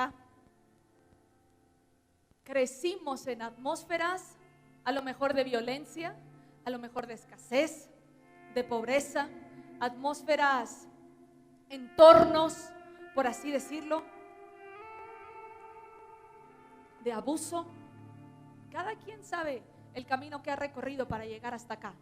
acá. Crecimos en atmósferas, a lo mejor de violencia, a lo mejor de escasez, de pobreza, atmósferas, entornos, por así decirlo, de abuso. Cada quien sabe el camino que ha recorrido para llegar hasta acá.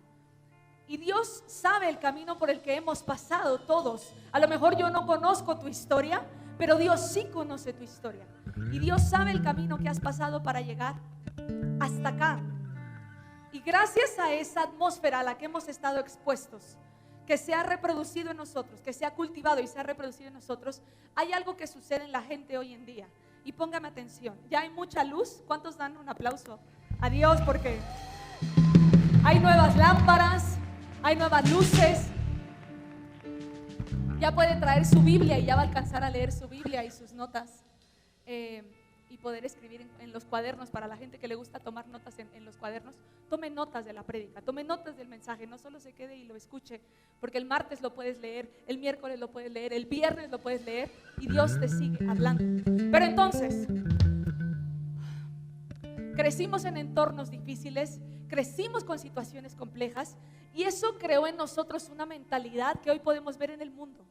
Y Dios sabe el camino por el que hemos pasado todos. A lo mejor yo no conozco tu historia, pero Dios sí conoce tu historia. Y Dios sabe el camino que has pasado para llegar hasta acá. Y gracias a esa atmósfera a la que hemos estado expuestos, que se ha reproducido en nosotros, que se ha cultivado y se ha reproducido en nosotros, hay algo que sucede en la gente hoy en día. Y póngame atención, ya hay mucha luz. ¿Cuántos dan un aplauso a Dios? Porque hay nuevas lámparas, hay nuevas luces. Ya puede traer su Biblia y ya va a alcanzar a leer su Biblia y sus notas, y poder escribir en los cuadernos. Para la gente que le gusta tomar notas en los cuadernos, tome notas de la prédica, tome notas del mensaje. No solo se quede y lo escuche, porque el martes lo puedes leer, el miércoles lo puedes leer, el viernes lo puedes leer, y Dios te sigue hablando. Pero entonces, crecimos en entornos difíciles, crecimos con situaciones complejas, y eso creó en nosotros una mentalidad que hoy podemos ver en el mundo.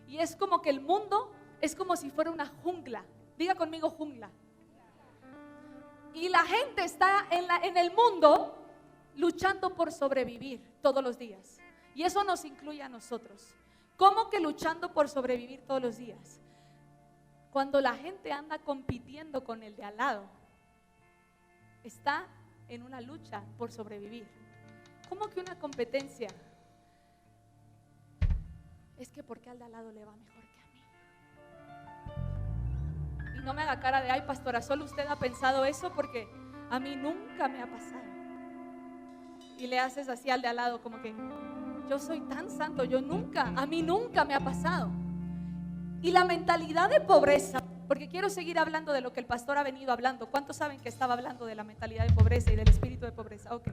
Y es como que el mundo es como si fuera una jungla. Diga conmigo, jungla. Y la gente está en el mundo luchando por sobrevivir todos los días. Y eso nos incluye a nosotros. ¿Cómo que luchando por sobrevivir todos los días? Cuando la gente anda compitiendo con el de al lado, está en una lucha por sobrevivir. ¿Cómo que una competencia? Es que porque al de al lado le va mejor que a mí. Y no me haga cara de, ay, pastora, solo usted ha pensado eso, porque a mí nunca me ha pasado. Y le haces así al de al lado como que, yo soy tan santo, a mí nunca me ha pasado. Y la mentalidad de pobreza, porque quiero seguir hablando de lo que el pastor ha venido hablando. ¿Cuántos saben que estaba hablando de la mentalidad de pobreza y del espíritu de pobreza? Ok.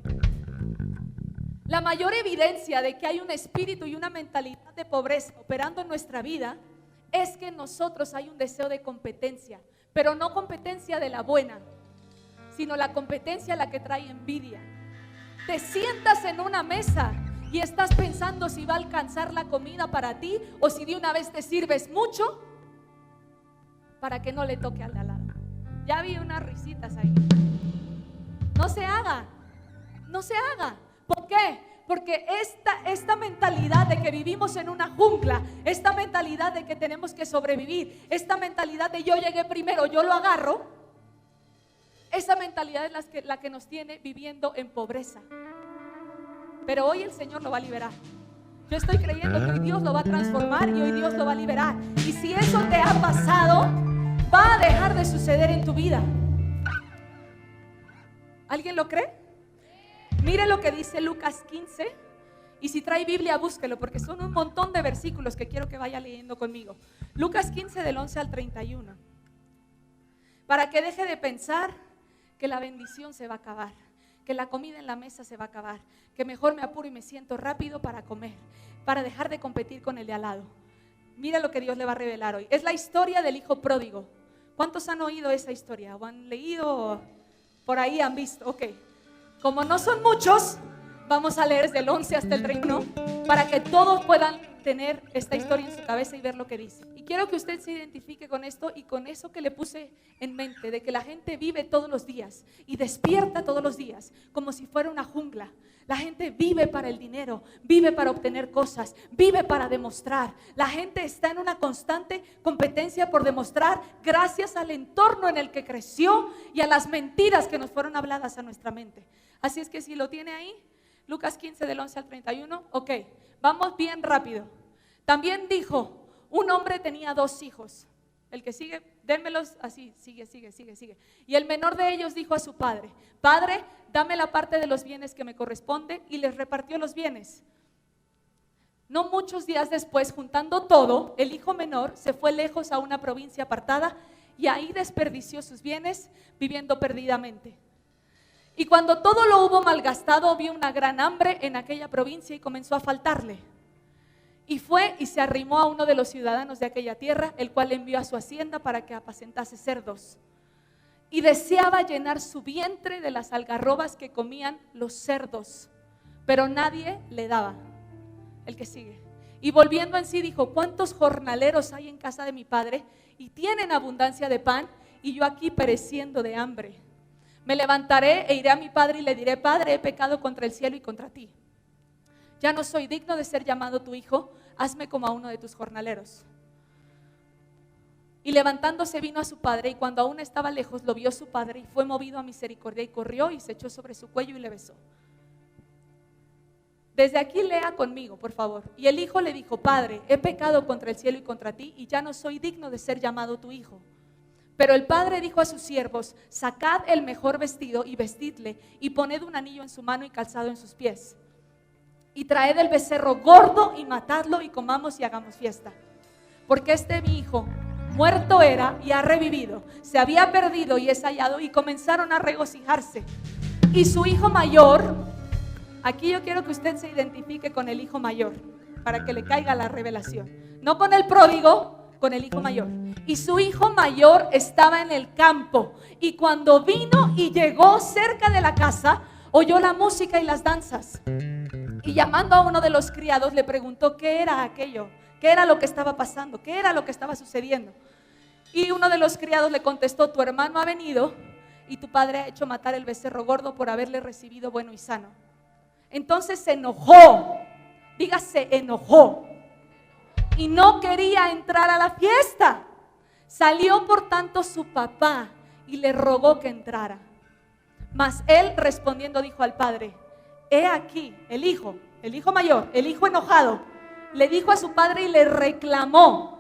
La mayor evidencia de que hay un espíritu y una mentalidad de pobreza operando en nuestra vida es que en nosotros hay un deseo de competencia, pero no competencia de la buena, sino la competencia la que trae envidia. Te sientas en una mesa y estás pensando si va a alcanzar la comida para ti, o si de una vez te sirves mucho para que no le toque al de al lado. Ya vi unas risitas ahí. No se haga, no se haga. ¿Por qué? Porque esta mentalidad de que vivimos en una jungla, esta mentalidad de que tenemos que sobrevivir, esta mentalidad de yo llegué primero, yo lo agarro, esa mentalidad es la que nos tiene viviendo en pobreza. Pero hoy el Señor lo va a liberar. Yo estoy creyendo que hoy Dios lo va a transformar y hoy Dios lo va a liberar. Y si eso te ha pasado, va a dejar de suceder en tu vida. ¿Alguien lo cree? Mire lo que dice Lucas 15. Y si trae Biblia, búsquelo, porque son un montón de versículos que quiero que vaya leyendo conmigo. Lucas 15 del 11 al 31. Para que deje de pensar que la bendición se va a acabar, que la comida en la mesa se va a acabar, que mejor me apuro y me siento rápido para comer, para dejar de competir con el de al lado. Mira lo que Dios le va a revelar hoy. Es la historia del hijo pródigo. ¿Cuántos han oído esa historia? ¿O han leído? ¿O por ahí han visto? Ok. Como no son muchos, vamos a leer desde el 11 hasta el 31 para que todos puedan tener esta historia en su cabeza y ver lo que dice. Y quiero que usted se identifique con esto y con eso que le puse en mente, de que la gente vive todos los días y despierta todos los días como si fuera una jungla. La gente vive para el dinero, vive para obtener cosas, vive para demostrar. La gente está en una constante competencia por demostrar, gracias al entorno en el que creció y a las mentiras que nos fueron habladas a nuestra mente. Así es que si lo tiene ahí, Lucas 15 del 11 al 31, ok, vamos bien rápido. También dijo, un hombre tenía 2 hijos. El que sigue, dénmelos así, sigue. Y el menor de ellos dijo a su padre, Padre, dame la parte de los bienes que me corresponde, y les repartió los bienes. No muchos días después, juntando todo, el hijo menor se fue lejos a una provincia apartada y ahí desperdició sus bienes viviendo perdidamente. Y cuando todo lo hubo malgastado, vio una gran hambre en aquella provincia y comenzó a faltarle. Y fue y se arrimó a uno de los ciudadanos de aquella tierra, el cual envió a su hacienda para que apacentase cerdos. Y deseaba llenar su vientre de las algarrobas que comían los cerdos, pero nadie le daba. El que sigue. Y volviendo en sí dijo: ¿cuántos jornaleros hay en casa de mi padre? Y tienen abundancia de pan, y yo aquí pereciendo de hambre. Me levantaré e iré a mi padre y le diré: Padre, he pecado contra el cielo y contra ti. Ya no soy digno de ser llamado tu hijo, hazme como a uno de tus jornaleros. Y levantándose vino a su padre, y cuando aún estaba lejos lo vio su padre, y fue movido a misericordia, y corrió y se echó sobre su cuello y le besó. Desde aquí lea conmigo, por favor. Y el hijo le dijo: Padre, he pecado contra el cielo y contra ti, y ya no soy digno de ser llamado tu hijo. Pero el padre dijo a sus siervos: sacad el mejor vestido y vestidle, y poned un anillo en su mano y calzado en sus pies. Y traed el becerro gordo y matadlo, y comamos y hagamos fiesta. Porque este mi hijo muerto era y ha revivido, se había perdido y es hallado. Y comenzaron a regocijarse. Y su hijo mayor, aquí yo quiero que usted se identifique con el hijo mayor, para que le caiga la revelación. No con el pródigo, con el hijo mayor. Y su hijo mayor estaba en el campo, y cuando vino y llegó cerca de la casa, oyó la música y las danzas. Y llamando a uno de los criados le preguntó qué era aquello, qué era lo que estaba pasando, qué era lo que estaba sucediendo. Y uno de los criados le contestó: tu hermano ha venido y tu padre ha hecho matar el becerro gordo por haberle recibido bueno y sano. Entonces se enojó, dígase enojó, y no quería entrar a la fiesta. Salió por tanto su papá y le rogó que entrara. Mas él respondiendo dijo al padre: he aquí, el hijo mayor, el hijo enojado, le dijo a su padre y le reclamó: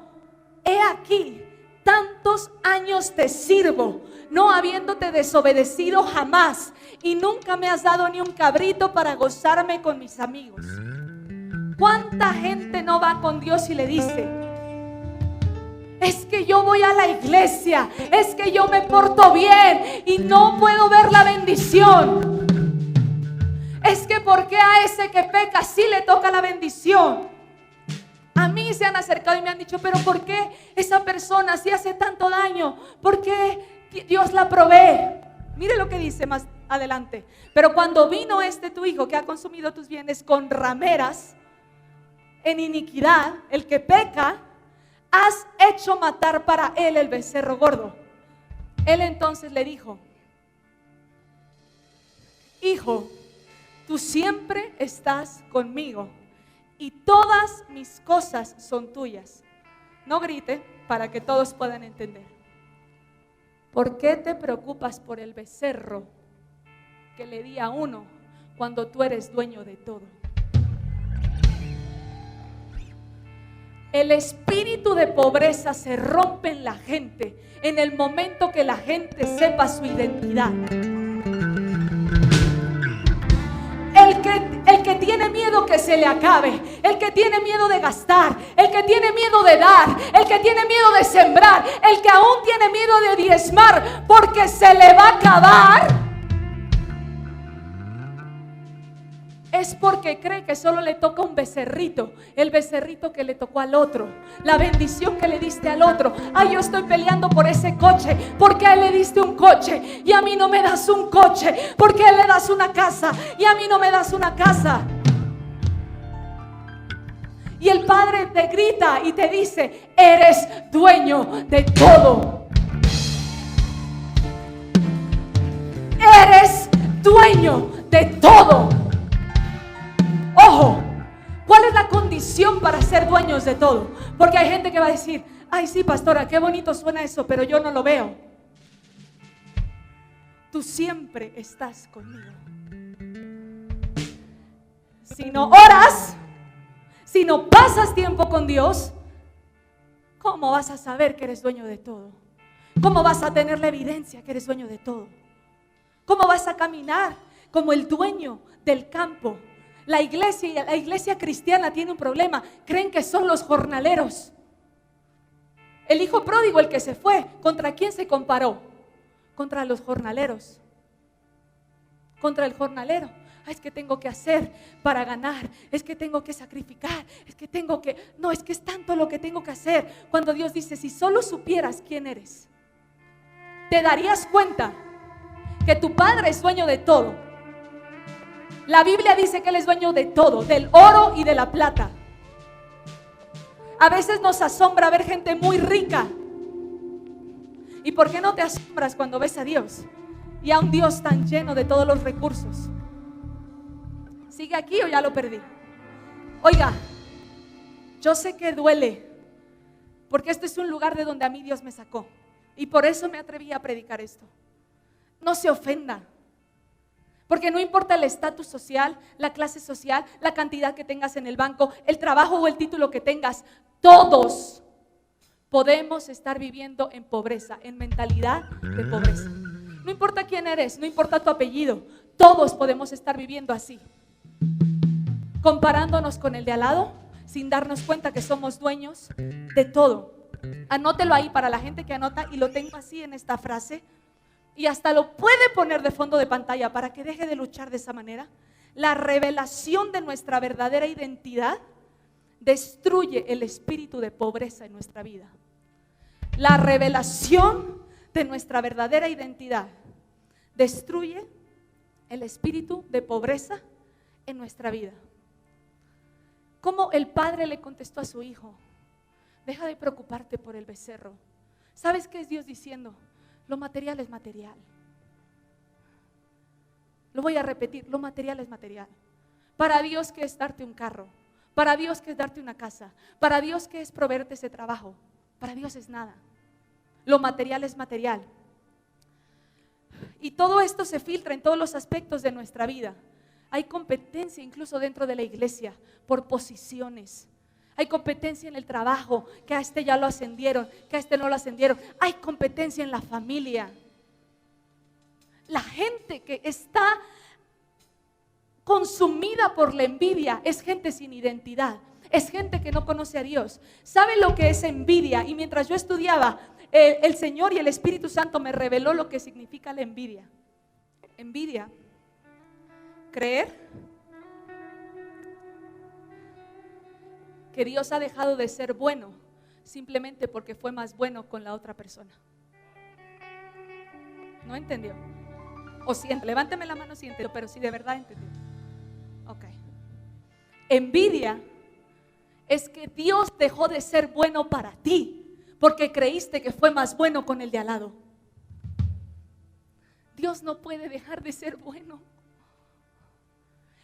he aquí, tantos años te sirvo, no habiéndote desobedecido jamás, y nunca me has dado ni un cabrito para gozarme con mis amigos. ¿Cuánta gente no va con Dios y le dice: es que yo voy a la iglesia, es que yo me porto bien y no puedo ver la bendición? Es que ¿por qué a ese que peca sí le toca la bendición? A mí se han acercado y me han dicho: pero ¿por qué esa persona sí hace tanto daño? ¿Por qué Dios la provee? Mire lo que dice más adelante: pero cuando vino tu hijo que ha consumido tus bienes con rameras, en iniquidad, el que peca, has hecho matar para él el becerro gordo. Él entonces le dijo: hijo, tú siempre estás conmigo y todas mis cosas son tuyas. No grite para que todos puedan entender. ¿Por qué te preocupas por el becerro que le di a uno cuando tú eres dueño de todo? El espíritu de pobreza se rompe en la gente en el momento que la gente sepa su identidad. El que tiene miedo que se le acabe, el que tiene miedo de gastar, el que tiene miedo de dar, el que tiene miedo de sembrar, el que aún tiene miedo de diezmar porque se le va a acabar, es porque cree que solo le toca un becerrito, el becerrito que le tocó al otro, la bendición que le diste al otro. Ay, yo estoy peleando por ese coche, porque a él le diste un coche y a mí no me das un coche, porque a él le das una casa y a mí no me das una casa. Y el Padre te grita y te dice: eres dueño de todo. Eres dueño de todo. Ojo, ¿cuál es la condición para ser dueños de todo? Porque hay gente que va a decir: ay, sí, pastora, qué bonito suena eso, pero yo no lo veo. Tú siempre estás conmigo. Si no oras, si no pasas tiempo con Dios, ¿cómo vas a saber que eres dueño de todo? ¿Cómo vas a tener la evidencia que eres dueño de todo? ¿Cómo vas a caminar como el dueño del campo? La iglesia cristiana tiene un problema. Creen que son los jornaleros. El hijo pródigo, el que se fue, ¿contra quién se comparó? Contra los jornaleros. Contra el jornalero. Es que tengo que hacer para ganar, es que tengo que sacrificar, es que tengo que... No, es que es tanto lo que tengo que hacer. Cuando Dios dice, si solo supieras quién eres, te darías cuenta que tu Padre es dueño de todo. La Biblia dice que Él es dueño de todo, del oro y de la plata. A veces nos asombra ver gente muy rica. ¿Y por qué no te asombras cuando ves a Dios? Y a un Dios tan lleno de todos los recursos. ¿Sigue aquí o ya lo perdí? Oiga, yo sé que duele, porque este es un lugar de donde a mí Dios me sacó. Y por eso me atreví a predicar esto. No se ofenda, porque no importa el estatus social, la clase social, la cantidad que tengas en el banco, el trabajo o el título que tengas, todos podemos estar viviendo en pobreza, en mentalidad de pobreza. No importa quién eres, no importa tu apellido, todos podemos estar viviendo así, comparándonos con el de al lado, sin darnos cuenta que somos dueños de todo. Anótelo ahí para la gente que anota, y lo tengo así en esta frase, y hasta lo puede poner de fondo de pantalla para que deje de luchar de esa manera. La revelación de nuestra verdadera identidad destruye el espíritu de pobreza en nuestra vida. La revelación de nuestra verdadera identidad destruye el espíritu de pobreza en nuestra vida. Como el padre le contestó a su hijo: deja de preocuparte por el becerro. ¿Sabes qué es Dios diciendo? Lo material es material. Lo voy a repetir, lo material es material. Para Dios, ¿qué es darte un carro? Para Dios, ¿qué es darte una casa? Para Dios, ¿qué es proveerte ese trabajo? Para Dios es nada. Lo material es material. Y todo esto se filtra en todos los aspectos de nuestra vida. Hay competencia incluso dentro de la iglesia por posiciones. Hay competencia en el trabajo, que a este ya lo ascendieron, que a este no lo ascendieron. Hay competencia en la familia. La gente que está consumida por la envidia es gente sin identidad, es gente que no conoce a Dios. ¿Sabe lo que es envidia? Y mientras yo estudiaba, el Señor y el Espíritu Santo me reveló lo que significa la envidia. Envidia, creer que Dios ha dejado de ser bueno simplemente porque fue más bueno con la otra persona. ¿No entendió? O siente, levánteme la mano si entendió, pero si de verdad entendió. Ok. Envidia es que Dios dejó de ser bueno para ti porque creíste que fue más bueno con el de al lado. Dios no puede dejar de ser bueno.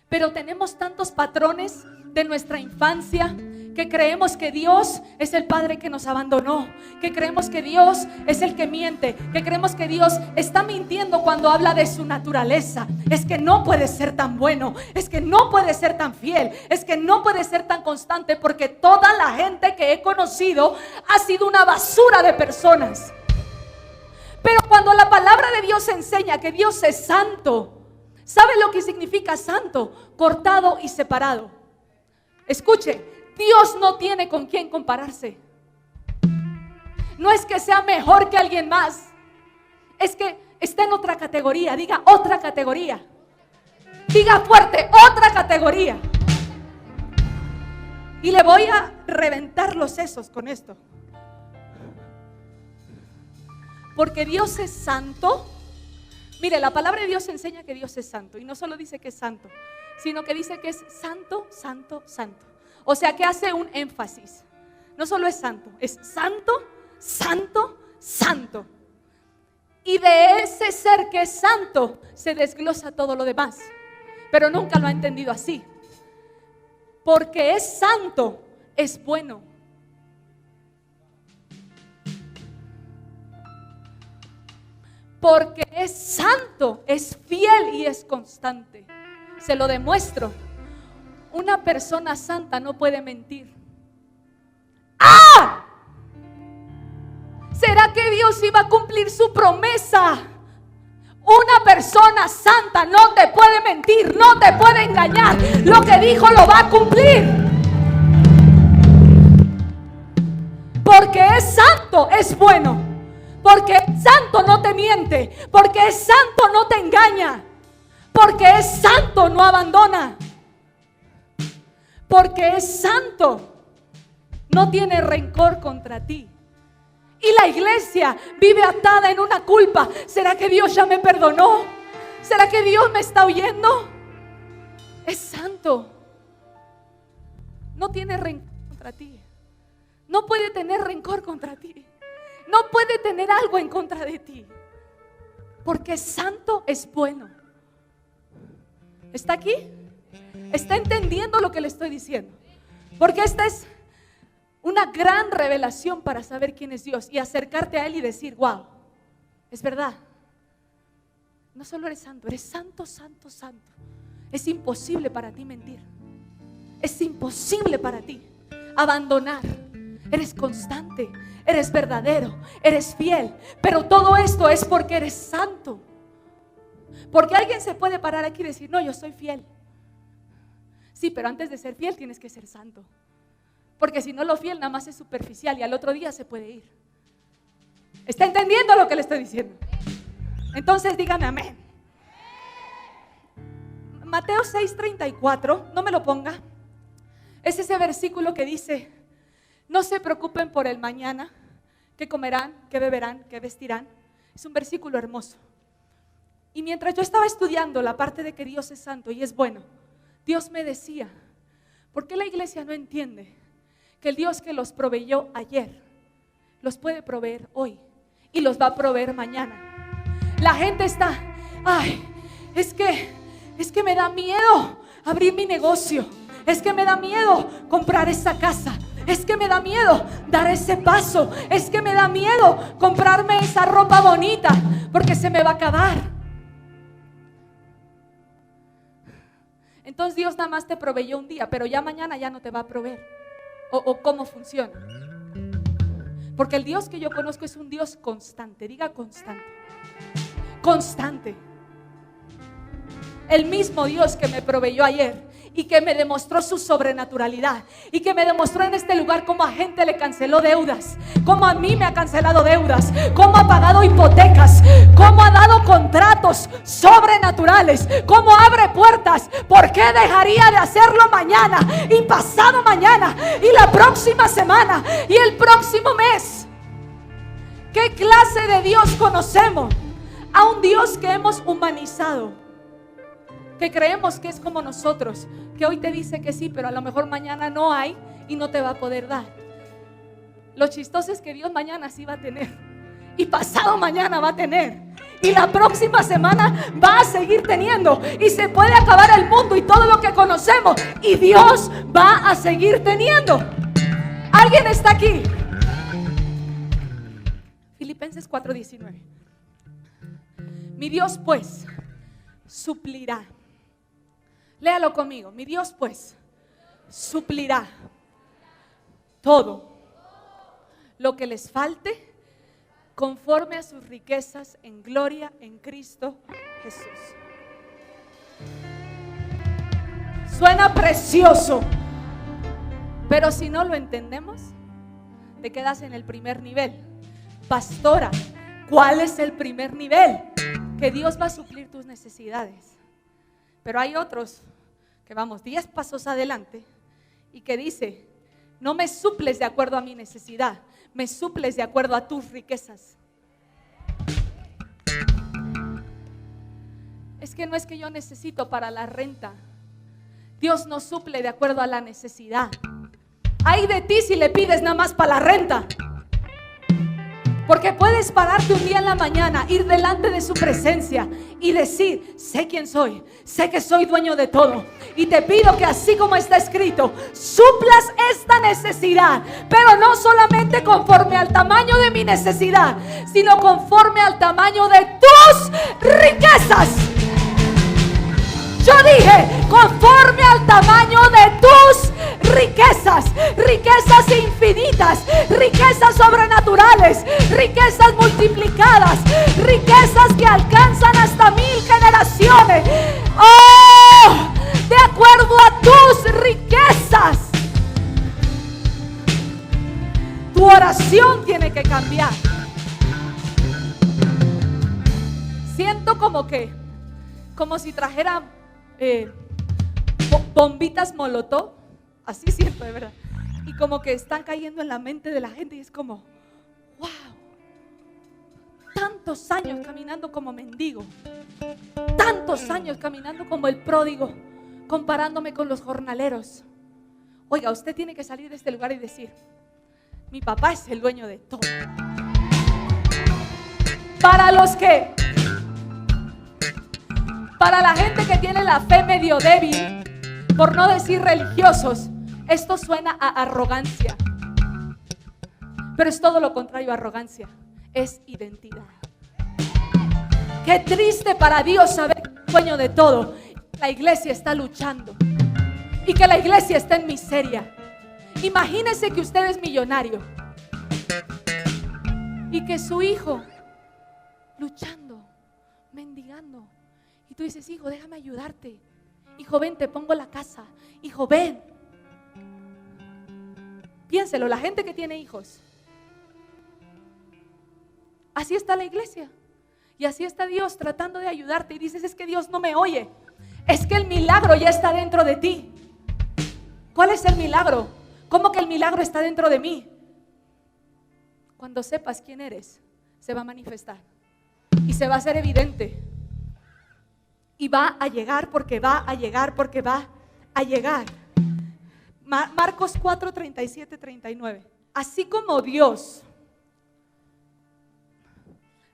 Pero tenemos tantos patrones de nuestra infancia que creemos que Dios es el padre que nos abandonó, que creemos que Dios es el que miente, que creemos que Dios está mintiendo cuando habla de su naturaleza. Es que no puede ser tan bueno, es que no puede ser tan fiel, es que no puede ser tan constante, porque toda la gente que he conocido ha sido una basura de personas. Pero cuando la palabra de Dios enseña que Dios es santo, ¿sabe lo que significa santo? Cortado y separado. Escuche, Dios no tiene con quién compararse. No es que sea mejor que alguien más, es que está en otra categoría. Diga otra categoría. Diga fuerte, otra categoría. Y le voy a reventar los sesos con esto. Porque Dios es santo. Mire, la palabra de Dios enseña que Dios es santo. Y no solo dice que es santo, sino que dice que es santo, santo, santo. O sea que hace un énfasis. No solo es santo, es santo, santo, santo. Y de ese ser que es santo se desglosa todo lo demás. Pero nunca lo ha entendido así. Porque es santo, es bueno. Porque es santo, es fiel y es constante. Se lo demuestro. Una persona santa no puede mentir. ¡Ah! ¿Será que Dios iba a cumplir su promesa? Una persona santa no te puede mentir, no te puede engañar. Lo que dijo lo va a cumplir. Porque es santo, es bueno. Porque es santo no te miente. Porque es santo no te engaña. Porque es santo, no abandona. Porque es santo, no tiene rencor contra ti. Y la iglesia vive atada en una culpa. ¿Será que Dios ya me perdonó? ¿Será que Dios me está oyendo? Es santo. No tiene rencor contra ti. No puede tener rencor contra ti. No puede tener algo en contra de ti. Porque santo, es bueno. ¿Está aquí? ¿Está entendiendo lo que le estoy diciendo? Porque esta es una gran revelación para saber quién es Dios y acercarte a Él y decir: wow, es verdad. No solo eres santo, santo, santo. Es imposible para ti mentir. Es imposible para ti abandonar. Eres constante, eres verdadero, eres fiel. Pero todo esto es porque eres santo. Porque alguien se puede parar aquí y decir: no, yo soy fiel. Sí, pero antes de ser fiel tienes que ser santo. Porque si no, lo fiel nada más es superficial y al otro día se puede ir. ¿Está entendiendo lo que le estoy diciendo? Entonces dígame amén. Mateo 6:34, no me lo ponga. Es ese versículo que dice: no se preocupen por el mañana, qué comerán, qué beberán, qué vestirán. Es un versículo hermoso. Y mientras yo estaba estudiando la parte de que Dios es santo y es bueno, Dios me decía: ¿por qué la iglesia no entiende que el Dios que los proveyó ayer los puede proveer hoy y los va a proveer mañana? La gente está: ay, es que me da miedo abrir mi negocio, es que me da miedo comprar esa casa, es que me da miedo dar ese paso, es que me da miedo comprarme esa ropa bonita porque se me va a acabar. Entonces Dios nada más te proveyó un día, pero ya mañana ya no te va a proveer. ¿O cómo funciona? Porque el Dios que yo conozco es un Dios constante. Diga constante. Constante. El mismo Dios que me proveyó ayer y que me demostró su sobrenaturalidad y que me demostró en este lugar cómo a gente le canceló deudas, cómo a mí me ha cancelado deudas, cómo ha pagado hipotecas, cómo ha dado contratos sobrenaturales, cómo abre puertas. ¿Por qué dejaría de hacerlo mañana y pasado mañana y la próxima semana y el próximo mes? ¿Qué clase de Dios conocemos? A un Dios que hemos humanizado, que creemos que es como nosotros, que hoy te dice que sí, pero a lo mejor mañana no hay y no te va a poder dar. Lo chistoso es que Dios mañana sí va a tener, y pasado mañana va a tener, y la próxima semana va a seguir teniendo, y se puede acabar el mundo y todo lo que conocemos, y Dios va a seguir teniendo. ¿Alguien está aquí? Filipenses 4:19. Mi Dios pues suplirá. Léalo conmigo. Mi Dios pues suplirá todo lo que les falte conforme a sus riquezas en gloria en Cristo Jesús. Suena precioso, pero si no lo entendemos, te quedas en el primer nivel. Pastora, ¿cuál es el primer nivel? Que Dios va a suplir tus necesidades. Pero hay otros que vamos 10 pasos adelante y que dice: no me suples de acuerdo a mi necesidad, me suples de acuerdo a tus riquezas. Es que no es que yo necesito para la renta. Dios no suple de acuerdo a la necesidad. Ay de ti si le pides nada más para la renta. Porque puedes pararte un día en la mañana, ir delante de su presencia y decir: sé quién soy, sé que soy dueño de todo, y te pido que así como está escrito, suplas esta necesidad, pero no solamente conforme al tamaño de mi necesidad, sino conforme al tamaño de tus riquezas. Yo dije: conforme al tamaño de tus riquezas, riquezas infinitas, riquezas sobrenaturales, riquezas multiplicadas, riquezas que alcanzan hasta 1000 generaciones. ¡Oh! De acuerdo a tus riquezas. Tu oración tiene que cambiar. Siento como que como si trajera bombitas molotov, así siento de verdad, y como que están cayendo en la mente de la gente y es como, wow, tantos años caminando como mendigo, tantos años caminando como el pródigo, comparándome con los jornaleros. Oiga, usted tiene que salir de este lugar y decir, mi papá es el dueño de todo. Para la gente que tiene la fe medio débil, por no decir religiosos, esto suena a arrogancia, pero es todo lo contrario a arrogancia, es identidad. Qué triste para Dios saber que es dueño de todo. La iglesia está luchando y que la iglesia está en miseria. Imagínese que usted es millonario y que su hijo luchando, mendigando, y tú dices, hijo, déjame ayudarte. Hijo, ven, te pongo la casa. Hijo, ven. Piénselo, la gente que tiene hijos, así está la iglesia y así está Dios tratando de ayudarte, y dices, es que Dios no me oye. Es que el milagro ya está dentro de ti. ¿Cuál es el milagro? ¿Cómo que el milagro está dentro de mí? Cuando sepas quién eres, se va a manifestar y se va a hacer evidente. Y va a llegar porque va a llegar porque va a llegar. Marcos 4, 37, 39. Así como Dios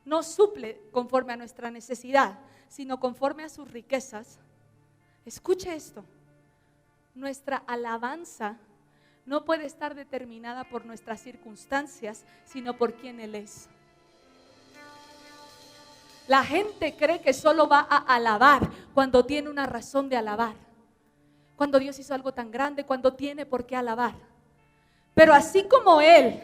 no suple conforme a nuestra necesidad, sino conforme a sus riquezas. Escuche esto. Nuestra alabanza no puede estar determinada por nuestras circunstancias, sino por quien Él es. La gente cree que solo va a alabar cuando tiene una razón de alabar, cuando Dios hizo algo tan grande, cuando tiene por qué alabar. Pero así como Él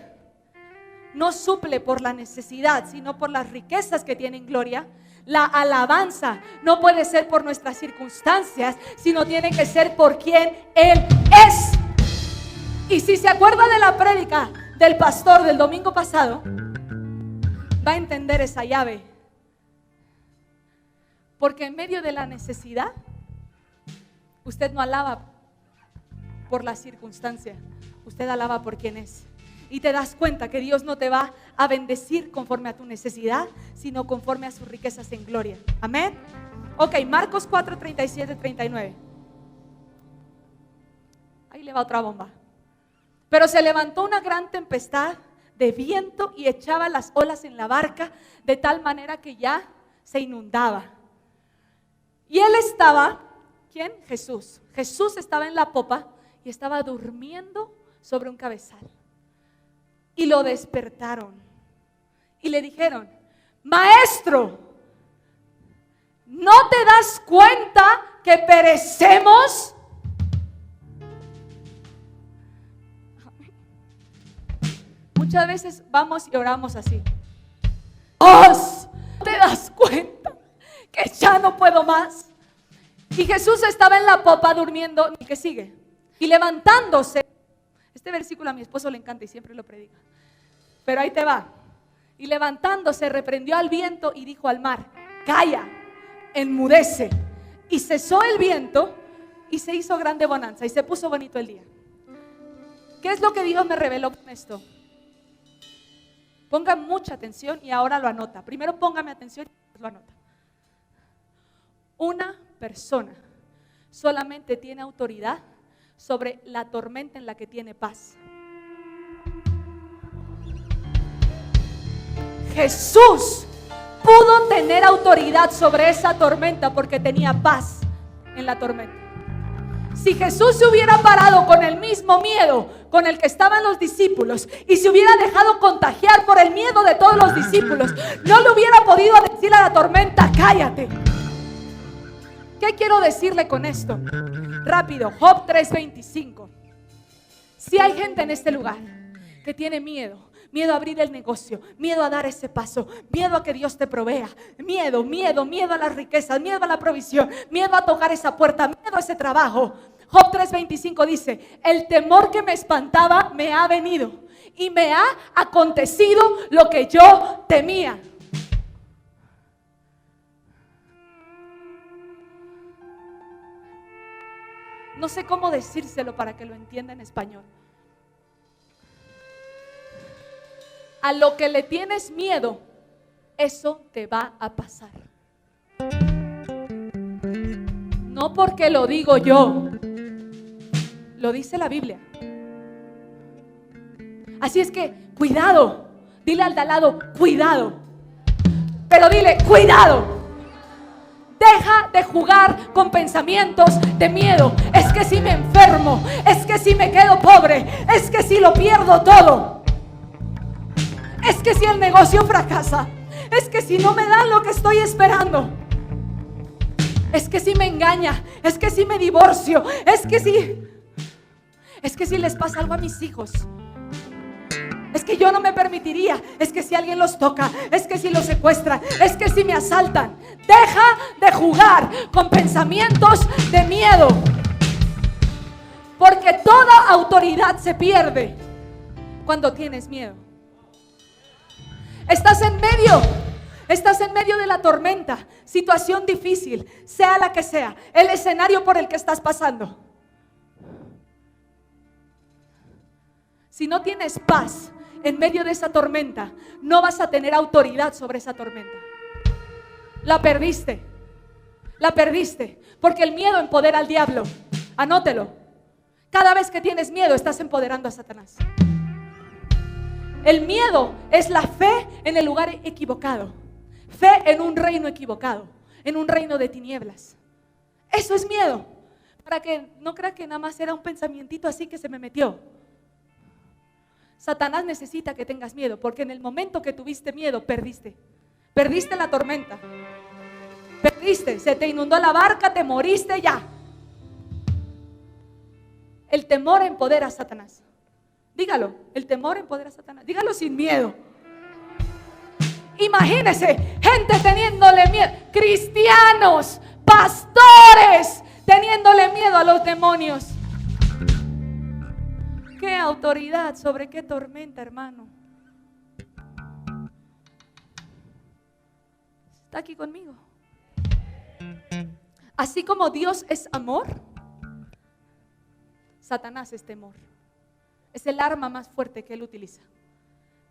no suple por la necesidad, sino por las riquezas que tienen gloria, la alabanza no puede ser por nuestras circunstancias, sino tiene que ser por quien Él es. Y si se acuerda de la prédica del pastor del domingo pasado, va a entender esa llave. Porque en medio de la necesidad, usted no alaba por la circunstancia, usted alaba por quien es. Y te das cuenta que Dios no te va a bendecir conforme a tu necesidad, sino conforme a sus riquezas en gloria. Amén. Ok, Marcos 4, 37, 39. Ahí le va otra bomba. Pero se levantó una gran tempestad de viento y echaba las olas en la barca de tal manera que ya se inundaba. Y él estaba, ¿quién? Jesús. Jesús estaba en la popa y estaba durmiendo sobre un cabezal. Y lo despertaron y le dijeron, maestro, ¿no te das cuenta que perecemos? Muchas veces vamos y oramos así. Dios, ¿no te das cuenta que ya no puedo más? Y Jesús estaba en la popa durmiendo. ¿Y qué sigue? Y levantándose. Este versículo a mi esposo le encanta y siempre lo predica. Pero ahí te va. Y levantándose reprendió al viento y dijo al mar, calla, enmudece. Y cesó el viento y se hizo grande bonanza y se puso bonito el día. ¿Qué es lo que Dios me reveló con esto? Pongan mucha atención y ahora lo anota. Primero póngame atención y lo anota. Una persona solamente tiene autoridad sobre la tormenta en la que tiene paz. Jesús pudo tener autoridad sobre esa tormenta porque tenía paz en la tormenta. Si Jesús se hubiera parado con el mismo miedo con el que estaban los discípulos y se hubiera dejado contagiar por el miedo de todos los discípulos, no le hubiera podido decir a la tormenta, cállate. ¿Qué quiero decirle con esto? Rápido, Job 3:25. Si hay gente en este lugar que tiene miedo a abrir el negocio, miedo a dar ese paso, miedo a que Dios te provea, miedo a las riquezas, miedo a la provisión, miedo a tocar esa puerta, miedo a ese trabajo. Job 3:25 dice, el temor que me espantaba me ha venido y me ha acontecido lo que yo temía. No sé cómo decírselo para que lo entienda en español. A lo que le tienes miedo, eso te va a pasar. No porque lo digo yo, lo dice la Biblia. Así es que, cuidado. Dile al de al lado, cuidado. Pero dile, cuidado. Deja de jugar con pensamientos de miedo. Es que si me enfermo, es que si me quedo pobre, es que si lo pierdo todo, es que si el negocio fracasa, es que si no me dan lo que estoy esperando, es que si me engaña, es que si me divorcio, es que si les pasa algo a mis hijos, es que yo no me permitiría, es que si alguien los toca, es que si los secuestran, es que si me asaltan. Deja de jugar con pensamientos de miedo, porque toda autoridad se pierde cuando tienes miedo. Estás en medio de la tormenta, situación difícil, sea la que sea, el escenario por el que estás pasando. Si no tienes paz en medio de esa tormenta, no vas a tener autoridad sobre esa tormenta. La perdiste, porque el miedo empodera al diablo. Anótelo. Cada vez que tienes miedo, estás empoderando a Satanás. El miedo es la fe en el lugar equivocado, fe en un reino equivocado, en un reino de tinieblas. Eso es miedo. Para que no crea que nada más era un pensamientito así que se me metió. Satanás necesita que tengas miedo, porque en el momento que tuviste miedo, perdiste la tormenta, se te inundó la barca, te moriste ya. El temor empodera a Satanás. Dígalo, el temor empodera a Satanás. Dígalo sin miedo. Imagínese gente teniéndole miedo, cristianos, pastores teniéndole miedo a los demonios. ¿Qué autoridad sobre qué tormenta, hermano? ¿Está aquí conmigo? Así como Dios es amor, Satanás es temor. Es el arma más fuerte que él utiliza.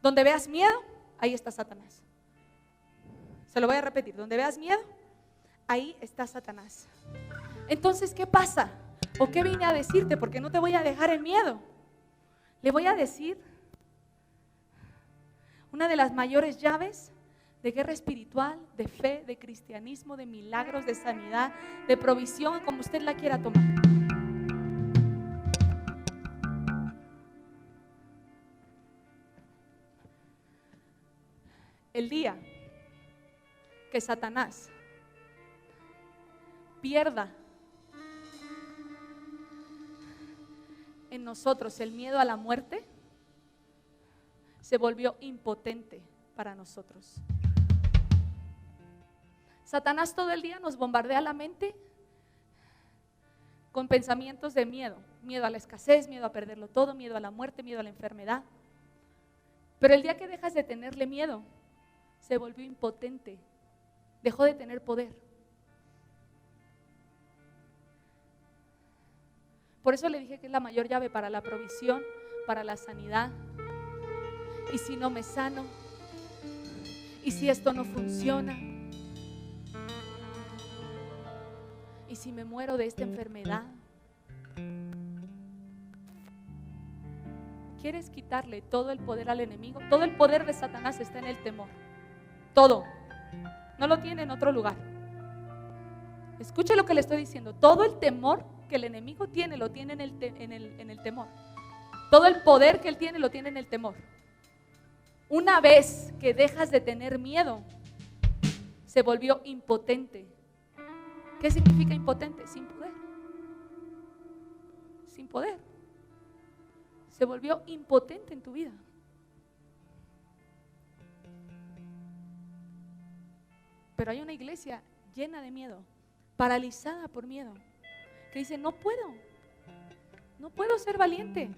Donde veas miedo, ahí está Satanás. Se lo voy a repetir. Donde veas miedo, ahí está Satanás. Entonces, ¿qué pasa? ¿O qué vine a decirte? Porque no te voy a dejar en miedo. Le voy a decir una de las mayores llaves de guerra espiritual, de fe, de cristianismo, de milagros, de sanidad, de provisión, como usted la quiera tomar. El día que Satanás pierda en nosotros el miedo a la muerte, se volvió impotente para nosotros. Satanás todo el día nos bombardea la mente con pensamientos de miedo. Miedo a la escasez, miedo a perderlo todo, miedo a la muerte, miedo a la enfermedad. Pero el día que dejas de tenerle miedo, se volvió impotente, dejó de tener poder. Por eso le dije que es la mayor llave para la provisión, para la sanidad. Y si no me sano, y si esto no funciona, y si me muero de esta enfermedad. ¿Quieres quitarle todo el poder al enemigo? Todo el poder de Satanás está en el temor. Todo. No lo tiene en otro lugar. Escuche lo que le estoy diciendo. Todo el temor que el enemigo tiene, lo tiene en el temor. Todo el poder que él tiene, lo tiene en el temor. Una vez que dejas de tener miedo, se volvió impotente. ¿Qué significa impotente? Sin poder. Sin poder. Se volvió impotente en tu vida. Pero hay una iglesia llena de miedo, paralizada por miedo, que dice, no puedo ser valiente,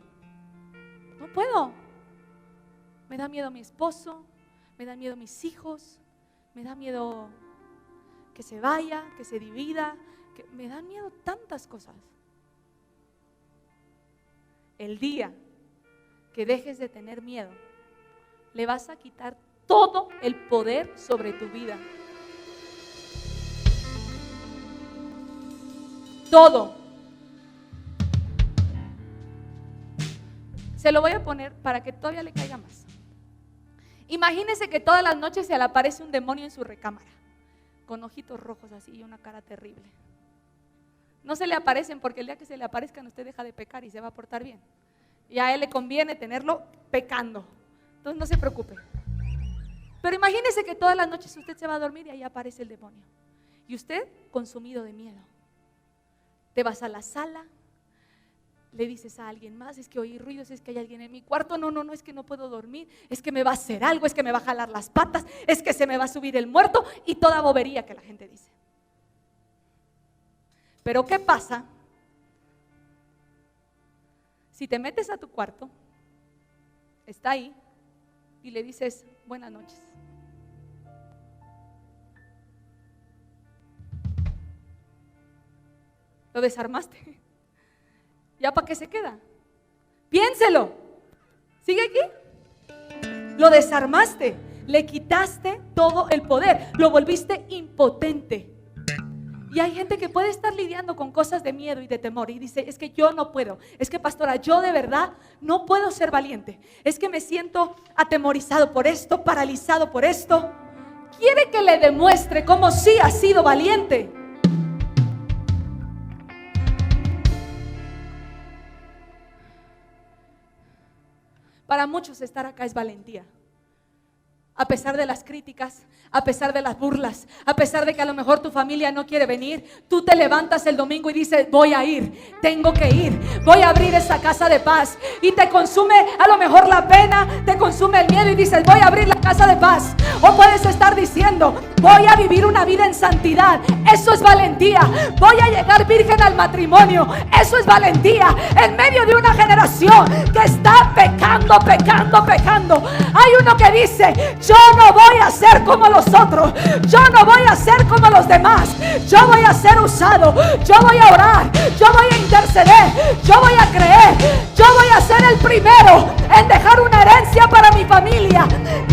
no puedo. Me da miedo mi esposo, me da miedo mis hijos, me da miedo que se vaya, que se divida, me dan miedo tantas cosas. el día que dejes de tener miedo, le vas a quitar todo el poder sobre tu vida. Todo. Se lo voy a poner para que todavía le caiga más. Imagínese que todas las noches se le aparece un demonio en su recámara, con ojitos rojos así y una cara terrible. No se le aparecen porque el día que se le aparezcan usted deja de pecar y se va a portar bien. Y a él le conviene tenerlo pecando. Entonces no se preocupe. Pero imagínese que todas las noches usted se va a dormir y ahí aparece el demonio. Y usted consumido de miedo. Te vas a la sala, le dices a alguien más, es que oí ruidos, es que hay alguien en mi cuarto, no, es que no puedo dormir, es que me va a hacer algo, es que me va a jalar las patas, es que se me va a subir el muerto y toda bobería que la gente dice. Pero ¿qué pasa si te metes a tu cuarto, está ahí y le dices buenas noches? Lo desarmaste. ¿Ya para qué se queda? Piénselo. ¿Sigue aquí? Lo desarmaste, le quitaste todo el poder, lo volviste impotente. Y hay gente que puede estar lidiando con cosas de miedo y de temor y dice, es que yo no puedo, es que pastora, yo de verdad no puedo ser valiente, es que me siento atemorizado por esto, paralizado por esto. Quiere que le demuestre cómo sí ha sido valiente. Para muchos estar acá es valentía. A pesar de las críticas, a pesar de las burlas, a pesar de que a lo mejor tu familia no quiere venir, tú te levantas el domingo y dices, voy a ir, tengo que ir, voy a abrir esa casa de paz. Y te consume a lo mejor la pena, te consume el miedo y dices, voy a abrir la casa de paz. O puedes estar diciendo, voy a vivir una vida en santidad. Eso es valentía. Voy a llegar virgen al matrimonio. Eso es valentía. En medio de una generación que está pecando. Hay uno que dice, yo no voy a ser como los otros, yo no voy a ser como los demás, yo voy a ser usado, yo voy a orar, yo voy a interceder, yo voy a creer, yo voy a ser el primero en dejar una herencia para mi familia.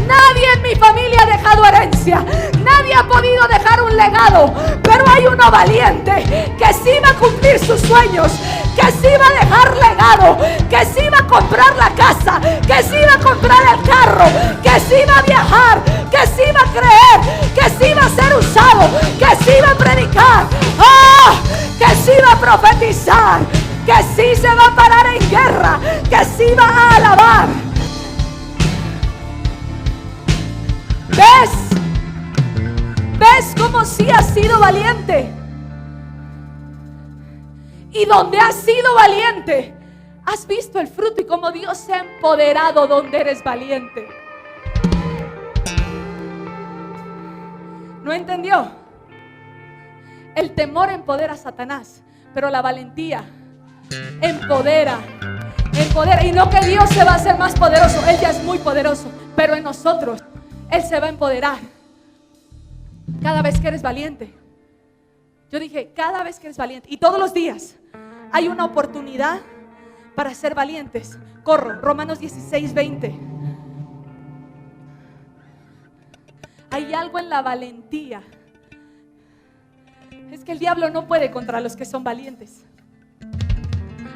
Nadie en mi familia ha dejado herencia, nadie ha podido dejar un legado, pero hay uno valiente que sí va a cumplir sus sueños, que sí va a dejar legado, que sí va a comprar la casa, que sí va a comprar el carro, que sí va a viajar, que sí va a creer, que sí va a ser usado, que sí va a predicar, que sí va a profetizar, que sí se va a parar en guerra, que sí va a alabar. ¿Ves cómo sí has sido valiente? Y donde has sido valiente, has visto el fruto y cómo Dios se ha empoderado donde eres valiente. ¿No entendió? El temor empodera a Satanás, pero la valentía empodera. Y no que Dios se va a hacer más poderoso, Él ya es muy poderoso, pero en nosotros Él se va a empoderar cada vez que eres valiente. Yo dije, cada vez que eres valiente, y todos los días hay una oportunidad para ser valientes. Corro, Romanos 16:20. Hay algo en la valentía. Es que el diablo no puede contra los que son valientes.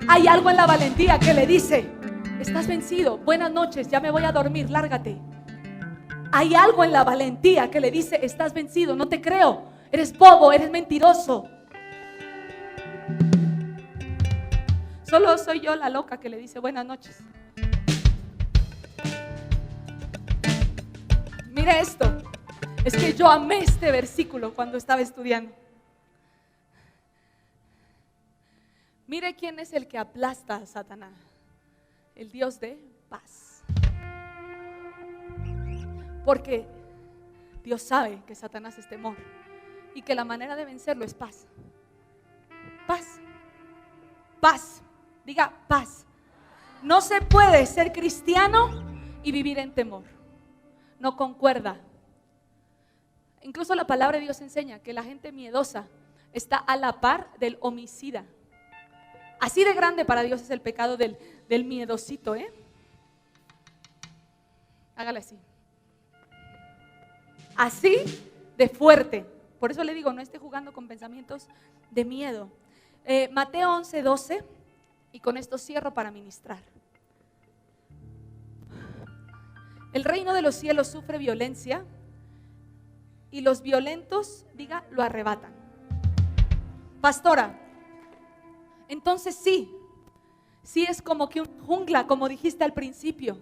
Hay algo en la valentía que le dice, estás vencido, buenas noches, ya me voy a dormir, lárgate. Hay algo en la valentía que le dice, estás vencido, no te creo, eres bobo, eres mentiroso. Solo soy yo la loca que le dice buenas noches. Mire esto, es que yo amé este versículo cuando estaba estudiando. Mire quién es el que aplasta a Satanás, el Dios de paz. Porque Dios sabe que Satanás es temor y que la manera de vencerlo es paz. Paz, paz, diga paz. No se puede ser cristiano y vivir en temor, no concuerda. Incluso la palabra de Dios enseña que la gente miedosa está a la par del homicida. Así de grande para Dios es el pecado del del miedosito, Hágale así. Así de fuerte. Por eso le digo, no esté jugando con pensamientos de miedo. Mateo 11:12, y con esto cierro para ministrar. El reino de los cielos sufre violencia y los violentos, lo arrebatan. Pastora, entonces sí es como que una jungla, como dijiste al principio.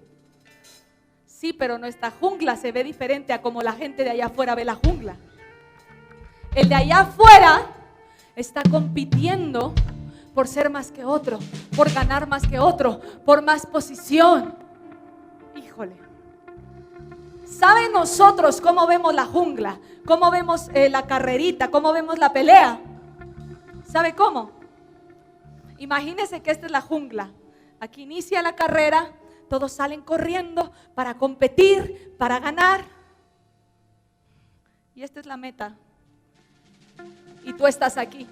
Sí, pero nuestra jungla se ve diferente a como la gente de allá afuera ve la jungla. El de allá afuera está compitiendo por ser más que otro, por ganar más que otro, por más posición. Híjole. ¿Saben nosotros cómo vemos la jungla? ¿Cómo vemos la carrerita? ¿Cómo vemos la pelea? ¿Sabe cómo? Imagínense que esta es la jungla. Aquí inicia la carrera. Todos salen corriendo para competir, para ganar. Y esta es la meta. Y tú estás aquí.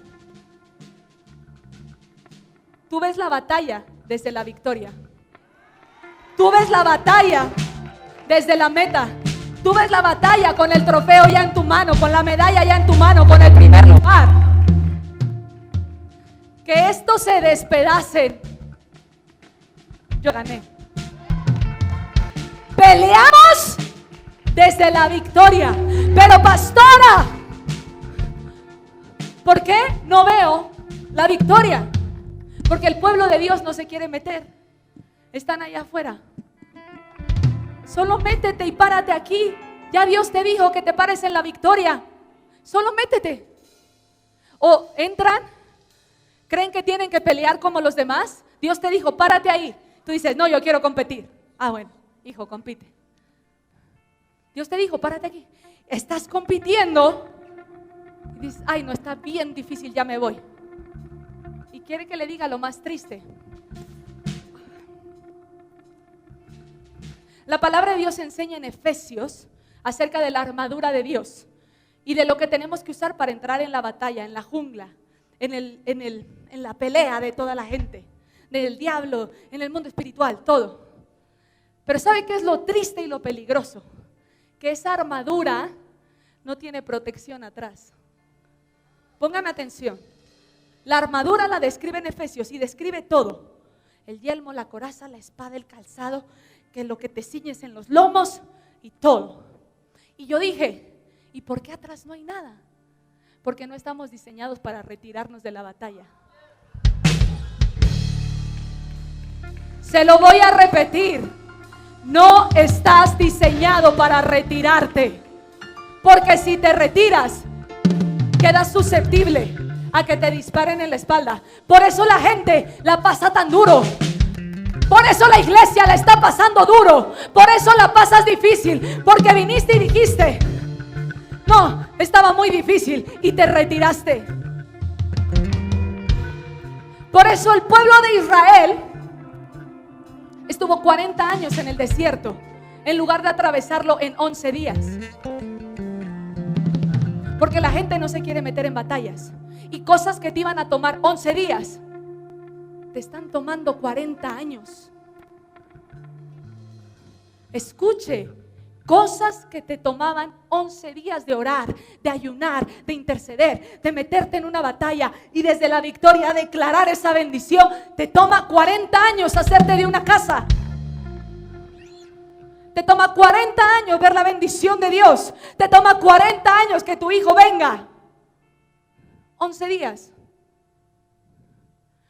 Tú ves la batalla desde la victoria. Tú ves la batalla desde la meta. Tú ves la batalla con el trofeo ya en tu mano, con la medalla ya en tu mano, con el primer lugar. Que estos se despedacen. Yo gané. Peleamos desde la victoria. Pero pastora, ¿por qué no veo la victoria? Porque el pueblo de Dios no se quiere meter. Están allá afuera. Solo métete y párate aquí. Ya Dios te dijo que te pares en la victoria. Solo métete. O entran, creen que tienen que pelear como los demás. Dios te dijo, párate ahí. Tú dices, no, yo quiero competir. Ah, bueno. Hijo, compite. Dios te dijo, párate aquí. Estás compitiendo y dices, ay, no, está bien difícil, ya me voy. Y quiere que le diga lo más triste. La palabra de Dios enseña en Efesios acerca de la armadura de Dios y de lo que tenemos que usar para entrar en la batalla, en la jungla, en la pelea de toda la gente, del diablo, en el mundo espiritual, todo. Pero ¿sabe qué es lo triste y lo peligroso? Que esa armadura no tiene protección atrás. Póngame atención. La armadura la describe en Efesios y describe todo. El yelmo, la coraza, la espada, el calzado, que es lo que te ciñes en los lomos y todo. Y yo dije, ¿y por qué atrás no hay nada? Porque no estamos diseñados para retirarnos de la batalla. Se lo voy a repetir. No estás diseñado para retirarte, porque si te retiras, quedas susceptible a que te disparen en la espalda. Por eso la gente la pasa tan duro. Por eso la iglesia la está pasando duro. Por eso la pasas difícil, porque viniste y dijiste, no, estaba muy difícil y te retiraste. Por eso el pueblo de Israel estuvo 40 años en el desierto, en lugar de atravesarlo en 11 días. Porque la gente no se quiere meter en batallas. Y cosas que te iban a tomar 11 días, te están tomando 40 años. Escuche, cosas que te tomaban 11 días de orar, de ayunar, de interceder, de meterte en una batalla y desde la victoria declarar esa bendición, te toma 40 años hacerte de una casa. Te toma 40 años ver la bendición de Dios. Te toma 40 años que tu hijo venga. 11 días.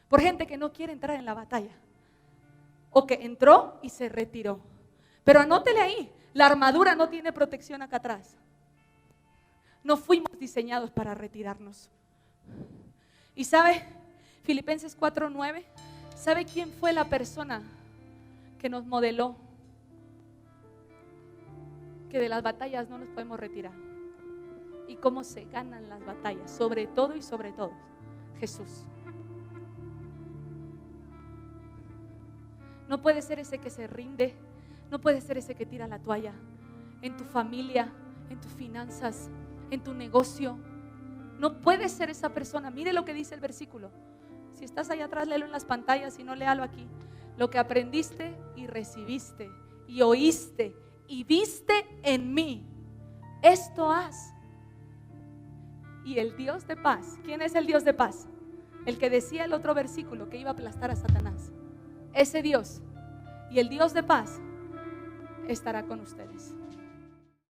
Por gente que no quiere entrar en la batalla. O que entró y se retiró. Pero anótele ahí. La armadura no tiene protección acá atrás. No fuimos diseñados para retirarnos. Y sabe, Filipenses 4:9, ¿sabe quién fue la persona que nos modeló? Que de las batallas no nos podemos retirar. Y cómo se ganan las batallas, sobre todo y sobre todo, Jesús. No puede ser ese que se rinde. No puede ser ese que tira la toalla. En tu familia, en tus finanzas, en tu negocio. No puede ser esa persona. Mire lo que dice el versículo. Si estás allá atrás, léelo en las pantallas, si no, léalo aquí. lo que aprendiste y recibiste y oíste y viste en mí, esto haz. Y el Dios de paz, ¿quién es el Dios de paz? El que decía el otro versículo que iba a aplastar a Satanás. Ese Dios y el Dios de paz estará con ustedes.